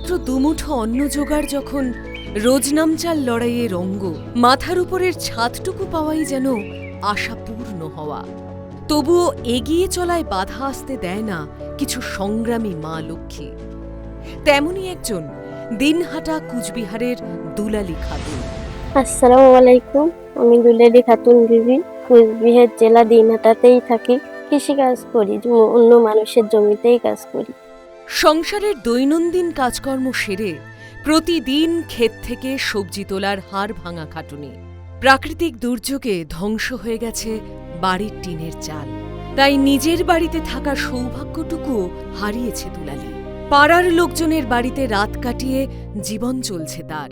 মাত্র দুমুঠো অন্ন জোগাড় যখন রোজনামচাল লড়াইয়ের অঙ্গ, মাথার উপরের ছাদটুকু পাওয়াই যেন আশাপূর্ণ হওয়া। তবুও এগিয়ে চলায় বাধা আসতে দেয় না কিছু সংগ্রামী মা লক্ষ্মী। তেমনই একজন দিনহাটা কুচবিহারের দুলালী খাতুন। আসসালামু আলাইকুম, আমি দুলালী খাতুন বিবি, কুচবিহার জেলা দিনহাটাতেই থাকি। কৃষিকাজ করি, অন্য মানুষের জমিতেই কাজ করি। সংসারের দৈনন্দিন কাজকর্ম সেরে প্রতিদিন ক্ষেত থেকে সবজি তোলার হাড় ভাঙা খাটুনি। প্রাকৃতিক দুর্যোগে ধ্বংস হয়ে গেছে বাড়ির টিনের চাল, তাই নিজের বাড়িতে থাকার সৌভাগ্যটুকু হারিয়েছে দুলালী। পাড়ার লোকজনের বাড়িতে রাত কাটিয়ে জীবন চলছে তার।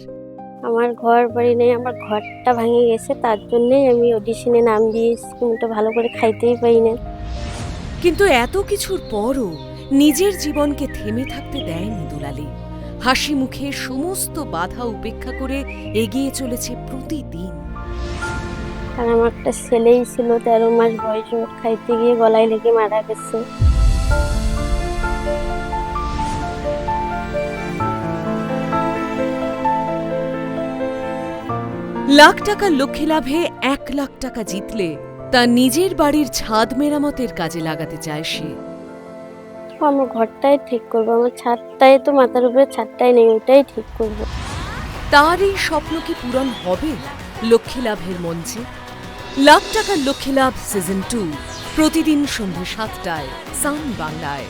আমার ঘর বাড়ি নেই, আমার ঘরটা ভেঙে গেছে, তার জন্যই আমি অডিশনে নাম দিয়েছি, কিন্তু ভালো করে খাইতেই পাই না। কিন্তু এত কিছুর পরও নিজের জীবনকে থেমে থাকতে দেয়নি দুলালী। হাসি মুখে সমস্ত বাধা উপেক্ষা করে এগিয়ে চলেছে প্রতিদিন। আর আমার একটা ছেলেই ছিল, 13 মাস বয়স, ওর খাইতে গিয়ে গলায় লেগে মারা গেছে। লাখ টাকা লক্ষ্মী লাভে 1 লাখ টাকা জিতলে তা নিজের বাড়ির ছাদ মেরামতের কাজে লাগাতে চায় সে। আমার ঘরটাই ঠিক করবো, আমার ছাদটাই তো মাথার উপরে ছাদটাই নেই, ওটাই ঠিক করবো। তার এই স্বপ্ন কি পূরণ হবে লক্ষ্মী লাভের মঞ্চে? লাখ টাকার লক্ষ্মী লাভ সিজন 2 প্রতিদিন সন্ধ্যে 7টায় সান বাংলায়।